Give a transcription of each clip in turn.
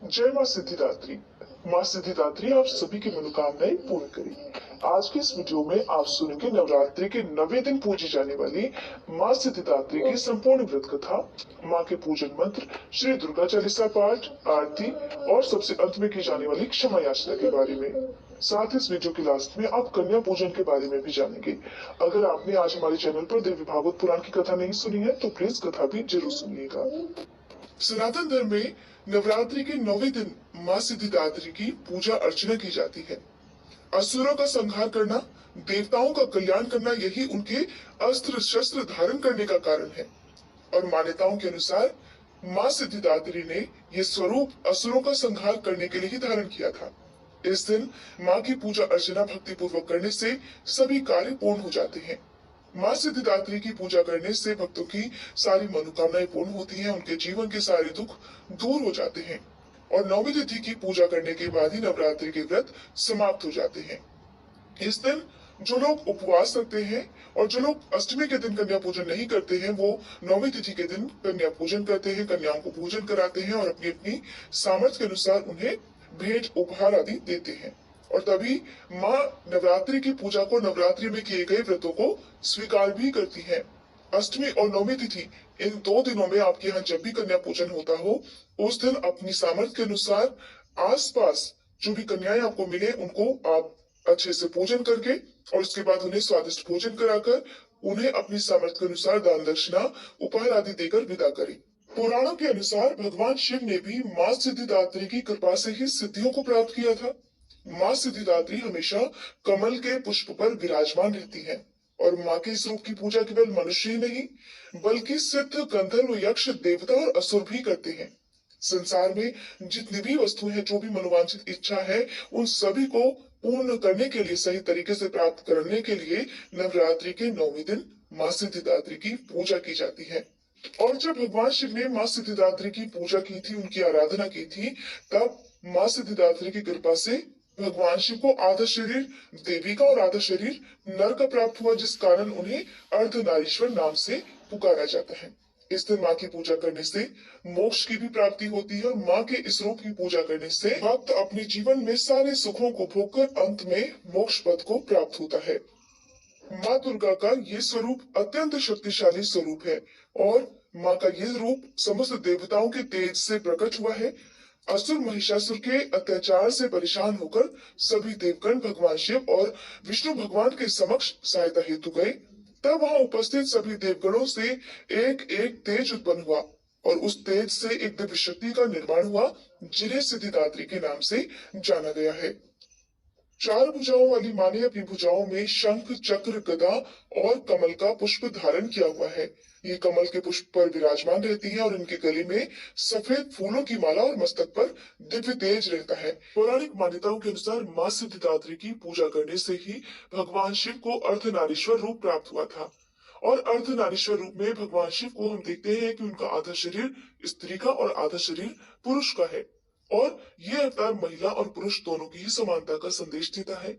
जय माँ सिद्धिदात्री। माँ सिद्धिदात्री आप सभी की मनोकामनाएं पूर्ण करें। आज की इस वीडियो में आप सुनेंगे नवरात्रि के 9वें दिन पूजी जाने वाली माँ सिद्धिदात्री की संपूर्ण व्रत कथा, माँ के पूजन मंत्र, श्री दुर्गा चालीसा पाठ, आरती और सबसे अंत में की जाने वाली क्षमा याचना के बारे में। साथ इस वीडियो के लास्ट में आप कन्या पूजन के बारे में भी जानेंगे। अगर आपने आज हमारे चैनल पर देवी भागवत पुराण की कथा नहीं सुनी है तो प्लीज कथा भी जरूर सुनिएगा। सनातन धर्म में नवरात्रि के 9वें दिन माँ सिद्धिदात्री की पूजा अर्चना की जाती है। असुरों का संहार करना, देवताओं का कल्याण करना, यही उनके अस्त्र शस्त्र धारण करने का कारण है। और मान्यताओं के अनुसार माँ सिद्धिदात्री ने ये स्वरूप असुरों का संहार करने के लिए ही धारण किया था। इस दिन माँ की पूजा अर्चना भक्ति पूर्वक करने से सभी कार्य पूर्ण हो जाते हैं। माँ सिद्धिदात्री की पूजा करने से भक्तों की सारी मनोकामनाएं पूर्ण होती हैं, उनके जीवन के सारे दुख दूर हो जाते हैं और 9वीं तिथि की पूजा करने के बाद ही नवरात्रि के व्रत समाप्त हो जाते हैं। इस दिन जो लोग उपवास रखते हैं और जो लोग अष्टमी के दिन कन्या पूजन नहीं करते हैं, वो 9वीं तिथि के दिन कन्या पूजन करते हैं, कन्याओं को पूजन कराते हैं और अपनी अपनी सामर्थ्य के अनुसार उन्हें भेंट उपहार आदि देते हैं। और तभी माँ नवरात्रि की पूजा को, नवरात्रि में किए गए व्रतों को स्वीकार भी करती है। अष्टमी और 9वीं तिथि इन 2 दिनों में आपके यहाँ जब भी कन्या पूजन होता हो, उस दिन अपनी सामर्थ्य के अनुसार आसपास जो भी कन्याएं आपको मिले उनको आप अच्छे से पूजन करके और उसके बाद उन्हें स्वादिष्ट भोजन कराकर उन्हें अपनी सामर्थ्य के अनुसार दान दक्षिणा उपहार आदि देकर विदा करें। पुराणों के अनुसार भगवान शिव ने भी माँ सिद्धिदात्री की कृपा से ही सिद्धियों को प्राप्त किया था। माँ सिद्धिदात्री हमेशा कमल के पुष्प पर विराजमान रहती है और माँ के इस रूप की पूजा केवल मनुष्य ही नहीं बल्कि सिद्ध, गंधर्व, यक्ष, देवता और असुर भी करते हैं। संसार में जितनी भी वस्तु है, जो भी मनोवांछित इच्छा है, उन सभी को पूर्ण करने के लिए, सही तरीके से प्राप्त करने के लिए नवरात्रि के 9वें दिन माँ सिद्धिदात्री की पूजा की जाती है। और जब भगवान शिव ने माँ सिद्धिदात्री की पूजा की थी, उनकी आराधना की थी, तब माँ सिद्धिदात्री की कृपा से भगवान शिव को आधा शरीर देवी का और आधा शरीर नर का प्राप्त हुआ, जिस कारण उन्हें अर्धनारीश्वर नाम से पुकारा जाता है। इस दिन माँ की पूजा करने से मोक्ष की भी प्राप्ति होती है और माँ के इस रूप की पूजा करने से भक्त अपने जीवन में सारे सुखों को भोगकर अंत में मोक्ष पद को प्राप्त होता है। माँ दुर्गा का ये स्वरूप अत्यंत शक्तिशाली स्वरूप है और माँ का ये रूप समस्त देवताओं के तेज से प्रकट हुआ है। असुर महिषासुर के अत्याचार से परेशान होकर सभी देवगण भगवान शिव और विष्णु भगवान के समक्ष सहायता हेतु गए। तब वहां उपस्थित सभी देवगणों से एक एक तेज उत्पन्न हुआ और उस तेज से एक दिव्य शक्ति का निर्माण हुआ, जिन्हें सिद्धिदात्री के नाम से जाना गया है। 4 भुजाओं वाली माँ ने अपनी भुजाओं में शंख, चक्र, गदा और कमल का पुष्प धारण किया हुआ है। ये कमल के पुष्प पर विराजमान रहती है और इनके गले में सफेद फूलों की माला और मस्तक पर दिव्य तेज रहता है। पौराणिक मान्यताओं के अनुसार माँ सिद्धिदात्री की पूजा करने से ही भगवान शिव को अर्धनारीश्वर रूप प्राप्त हुआ था। और अर्धनारीश्वर रूप में भगवान शिव को हम देखते हैं कि उनका आधा शरीर स्त्री का और आधा शरीर पुरुष का है और ये अवतार महिला और पुरुष दोनों की ही समानता का संदेश देता है।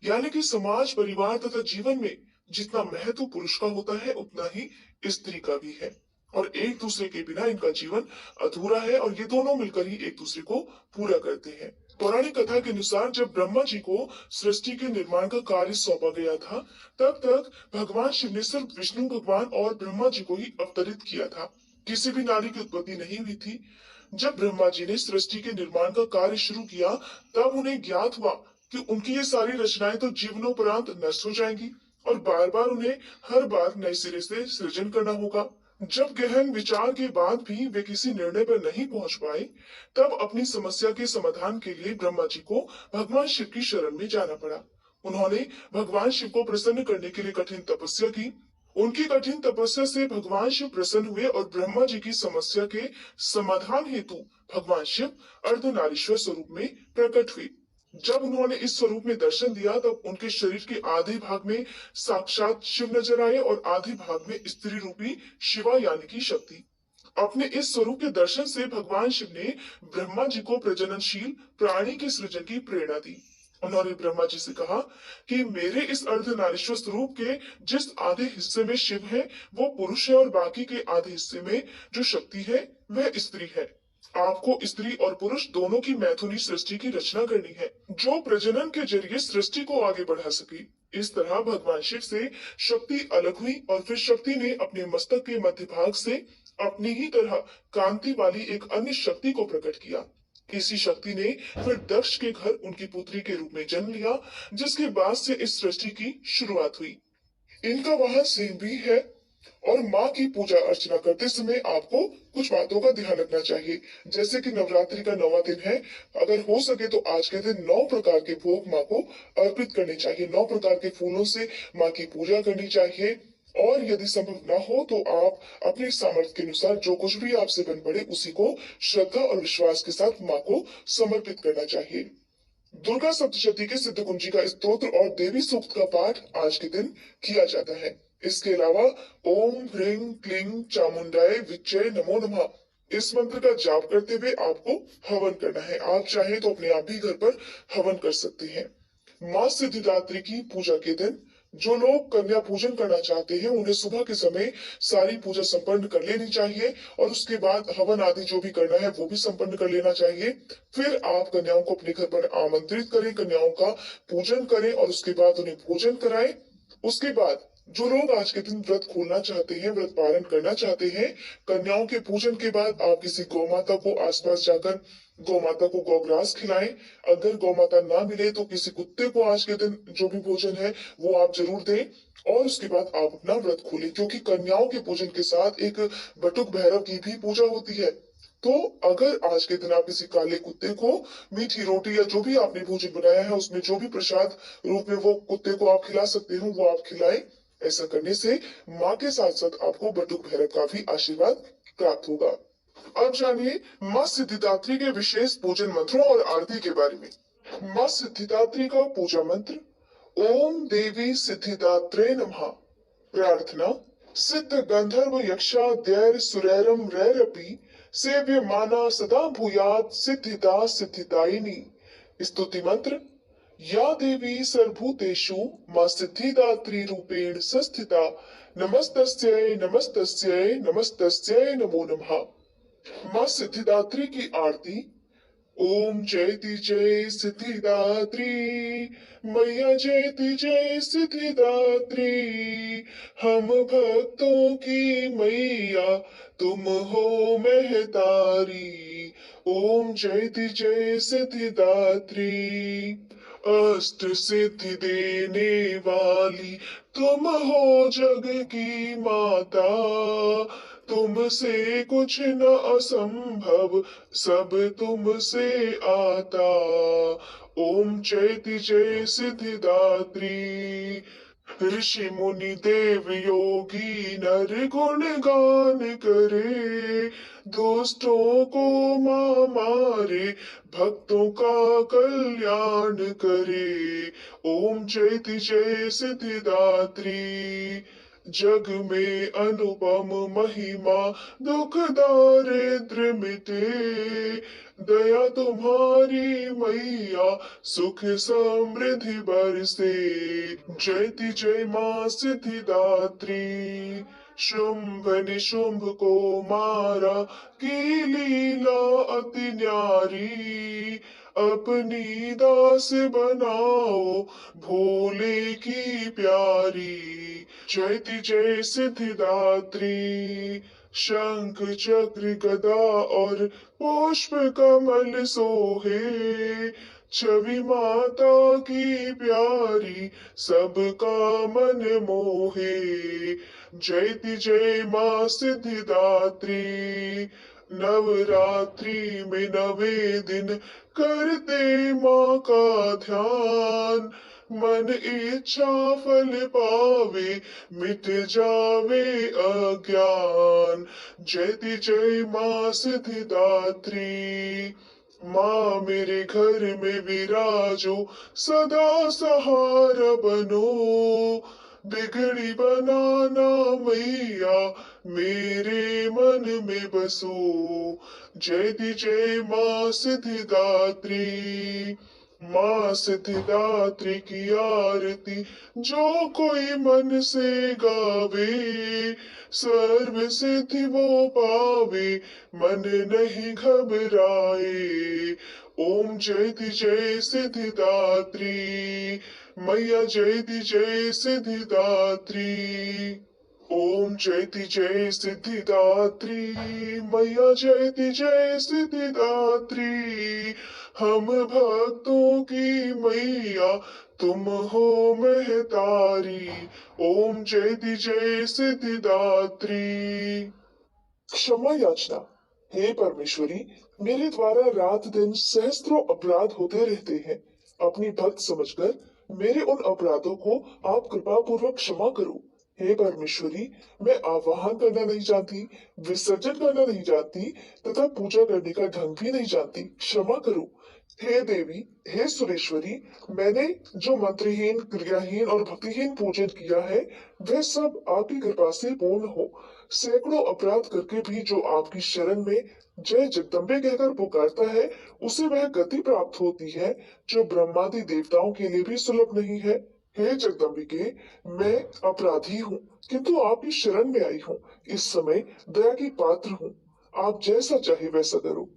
यानी कि समाज, परिवार तथा जीवन में जितना महत्व पुरुष का होता है, उतना ही स्त्री का भी है और एक दूसरे के बिना इनका जीवन अधूरा है और ये दोनों मिलकर ही एक दूसरे को पूरा करते हैं। पौराणिक कथा के अनुसार जब ब्रह्मा जी को सृष्टि के निर्माण का कार्य सौंपा गया था, तब तक भगवान शिव ने सिर्फ विष्णु भगवान और ब्रह्मा जी को ही अवतरित किया था। किसी भी नारी की उत्पत्ति नहीं हुई थी। जब ब्रह्मा जी ने सृष्टि के निर्माण का कार्य शुरू किया, तब उन्हें ज्ञात हुआ कि उनकी ये सारी रचनाएं तो जीवनोपरांत नष्ट हो जाएंगी और बार बार उन्हें हर बार नए सिरे से सृजन करना होगा। जब गहन विचार के बाद भी वे किसी निर्णय पर नहीं पहुंच पाए, तब अपनी समस्या के समाधान के लिए ब्रह्मा जी को भगवान शिव की शरण में जाना पड़ा। उन्होंने भगवान शिव को प्रसन्न करने के लिए कठिन तपस्या की। उनकी कठिन तपस्या से भगवान शिव प्रसन्न हुए और ब्रह्मा जी की समस्या के समाधान हेतु भगवान शिव अर्धनारीश्वर स्वरूप में प्रकट हुए। जब उन्होंने इस स्वरूप में दर्शन दिया, तब उनके शरीर के आधे भाग में साक्षात शिव नजर आए और आधे भाग में स्त्री रूपी शिवा यानी कि शक्ति। अपने इस स्वरूप के दर्शन से भगवान शिव ने ब्रह्मा जी को प्रजननशील प्राणी के सृजन की प्रेरणा दी। उन्होंने ब्रह्मा जी से कहा कि मेरे इस अर्धनारीश्वर स्वरूप के जिस आधे हिस्से में शिव है वो पुरुष है और बाकी के आधे हिस्से में जो शक्ति है वह स्त्री है। आपको स्त्री और पुरुष दोनों की मैथुनी सृष्टि की रचना करनी है, जो प्रजनन के जरिए सृष्टि को आगे बढ़ा सके। इस तरह भगवान शिव से शक्ति अलग हुई और फिर शक्ति ने अपने मस्तक के मध्य भाग से अपनी ही तरह कांति वाली एक अन्य शक्ति को प्रकट किया। इसी शक्ति ने फिर दक्ष के घर उनकी पुत्री के रूप में जन्म लिया, जिसके बाद से इस सृष्टि की शुरुआत हुई। इनका वहां सिंह भी है। और माँ की पूजा अर्चना करते समय आपको कुछ बातों का ध्यान रखना चाहिए, जैसे कि नवरात्रि का 9वां दिन है। अगर हो सके तो आज के दिन 9 प्रकार के भोग माँ को अर्पित करने चाहिए, 9 प्रकार के फूलों से माँ की पूजा करनी चाहिए। और यदि संभव ना हो तो आप अपने सामर्थ्य के अनुसार जो कुछ भी आपसे बन पड़े उसी को श्रद्धा और विश्वास के साथ माँ को समर्पित करना चाहिए। दुर्गा सप्तशती के सिद्ध कुंजी का स्तोत्र और देवी सूक्त का पाठ आज के दिन किया जाता है। इसके अलावा ओम ह्रीं क्लीं चामुंडाय विच्चे नमो नमः इस मंत्र का जाप करते हुए आपको हवन करना है। आप चाहे तो अपने आप ही घर पर हवन कर सकते हैं। माँ सिद्धिदात्री की पूजा के दिन जो लोग कन्या पूजन करना चाहते हैं उन्हें सुबह के समय सारी पूजा संपन्न कर लेनी चाहिए और उसके बाद हवन आदि जो भी करना है वो भी संपन्न कर लेना चाहिए। फिर आप कन्याओं को अपने घर पर आमंत्रित करें, कन्याओं का पूजन करें और उसके बाद उन्हें भोजन कराएं। उसके बाद जो लोग आज के दिन व्रत खोलना चाहते हैं, व्रत पालन करना चाहते हैं, कन्याओं के पूजन के बाद आप किसी गौ माता को आसपास जाकर गौ माता को गौग्रास खिलाएं। अगर गौ माता ना मिले तो किसी कुत्ते को आज के दिन जो भी भोजन है वो आप जरूर दें और उसके बाद आप अपना व्रत खोलें, क्योंकि कन्याओं के पूजन के साथ एक बटुक भैरव की भी पूजा होती है। तो अगर आज के दिन आप किसी काले कुत्ते को मीठी रोटी या जो भी आपने भोजन बनाया है उसमें जो भी प्रसाद रूप में वो कुत्ते को आप खिला सकते हो वो आप खिलाएं। ऐसा करने से माँ के साथ साथ आपको बटुक भैरव का भी आशीर्वाद प्राप्त होगा। अब जानिए माँ सिद्धिदात्री के विशेष पूजन मंत्रों और आरती के बारे में। माँ सिद्धिदात्री का पूजा मंत्र ओम देवी सिद्धिदात्रे नमः। प्रार्थना सिद्ध गंधर्व यक्षा दैर सुरैरम रैरपि सेव्य माना सदा भूयात सिद्धिदा सिद्धिदायिनी। स्तुति मंत्र या देवी सर्वभूतेषु मां सिद्धिदात्री रूपेण संस्थिता नमस्तस्यै नमस्तस्यै नमस्तस्यै नमो नमः। मां सिद्धिदात्री की आरती ओम जयति जय सिद्धिदात्री मैया जयति जय सिद्धिदात्री हम भक्तों की मैया तुम हो महतारी ओम जयति जय सिद्धिदात्री अष्ट सिद्धि देने वाली तुम हो जग की माता तुमसे कुछ न असंभव सब तुमसे आता ओम जयति जय सिद्धिदात्री ऋषि मुनि देव योगी नर गुण गान करे दुष्टों को मां मारे भक्तों का कल्याण करे ओम जयति जय सिद्धिदात्री जग में अनुपम महिमा दुख दारिद्र मिटे दया तुम्हारी मैया सुख समृद्धि बरसे जयति जय मां सिद्धिदात्री शुंभ निशुंभ को मारा की लीला अति न्यारी अपनी दास बनाओ भोले की प्यारी जयति जय सिद्धिदात्री शंख चक्र गदा और पुष्प कमल सोहे छवि माता की प्यारी सबका मन मोहे जयति जय मां सिद्धिदात्री नवरात्रि में 9वें दिन करते माँ का ध्यान मन इच्छा फल पावे मिट जावे अज्ञान जयति जय मां सिद्धिदात्री माँ मेरे घर में विराजो सदा सहारा बनो बिगड़ी बनाना मैया मेरे मन में बसो जयति जय मां सिद्धिदात्री माँ सिद्धिदात्री की आरती जो कोई मन से गावे, सर्व सिद्धि वो पावे, मन नहीं घबराए। ओम जयति जय सिद्धिदात्री, मैया जयति जय सिद्धिदात्री। ओम जयति जय सिद्धिदात्री, मैया जयति जय सिद्धिदात्री। हम भक्तों की मैया तुम हो महतारी। ओम जयति जय सिद्धिदात्री। क्षमा याचना। हे परमेश्वरी, मेरे द्वारा रात दिन सहस्त्रों अपराध होते रहते हैं। अपनी भक्त समझकर मेरे उन अपराधों को आप कृपा पूर्वक क्षमा करो। हे परमेश्वरी, मैं आवाहन करना नहीं जानती, विसर्जन करना नहीं जानती तथा पूजा करने का ढंग भी नहीं जानती। क्षमा करो। हे देवी, हे सुरेश्वरी, मैंने जो मंत्रहीन, क्रियाहीन और भक्तिहीन पूजन किया है, वह सब आपकी कृपा से पूर्ण हो। सैकड़ों अपराध करके भी जो आपकी शरण में जय जगदम्बे कहकर पुकारता है, उसे वह गति प्राप्त होती है जो ब्रह्मादि देवताओं के लिए भी सुलभ नहीं है। हे जगदम्बिके, मैं अपराधी हूँ, किंतु आपकी शरण में आई हूँ। इस समय दया की पात्र हूँ। आप जैसा चाहे वैसा करो।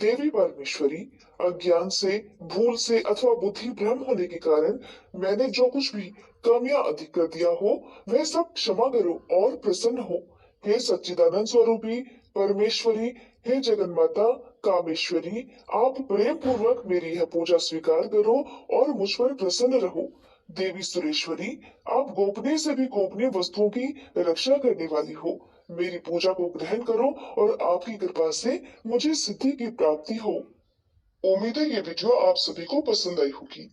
देवी परमेश्वरी, अज्ञान से, भूल से अथवा बुद्धि भ्रम होने के कारण मैंने जो कुछ भी कम या अधिक कर दिया हो, वह सब क्षमा करो और प्रसन्न हो। हे सच्चिदानंद स्वरूपी परमेश्वरी, हे जगन्माता कामेश्वरी, आप प्रेम पूर्वक मेरी यह पूजा स्वीकार करो और मुझ पर प्रसन्न रहो। देवी सुरेश्वरी, आप गोपनीय से भी गोपनीय वस्तुओं की रक्षा करने वाली हो। मेरी पूजा को ग्रहण करो और आपकी कृपा से मुझे सिद्धि की प्राप्ति हो। उम्मीद है ये वीडियो आप सभी को पसंद आई होगी।